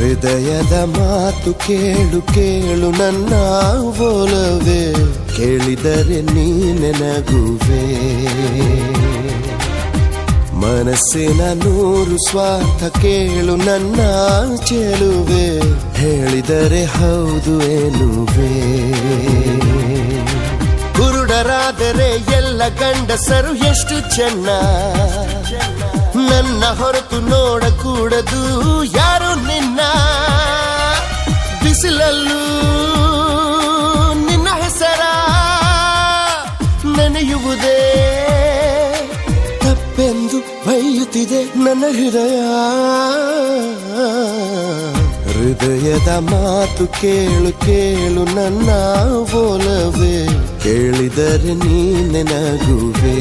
ಹೃದಯದ ಮಾತು ಕೇಳು ಕೇಳು ನನ್ನ ಒಲವೇ, ಕೇಳಿದರೆ ನೀನೆ ನಗುವೆ. ಮನಸ್ಸಿನ ನೂರು ಸ್ವಾರ್ಥ ಕೇಳು ನನ್ನ ಚೆಲುವೆ, ಹೇಳಿದರೆ ಹೌದು ಎನ್ನುವೆ. ಕುರುಡರಾದರೆ ಎಲ್ಲ ಗಂಡಸರು ಎಷ್ಟು ಚೆನ್ನ, ನನ್ನ ಹೊರತು ನೋಡಕೂಡದು ಯಾರು ನಿನ್ನ. ಬಿಸಿಲಲ್ಲೂ ನಿನ್ನ ಹೆಸರ ನೆನೆಯುವುದೇ ತಪ್ಪೆಂದು ಬೈಯುತ್ತಿದೆ ನನ್ನ ಹೃದಯ. ಹೃದಯದ ಮಾತು ಕೇಳು ಕೇಳು ನನ್ನ ಒಲವೇ, ಕೇಳಿದರೆ ನೀನೆ ನಗುವೆ.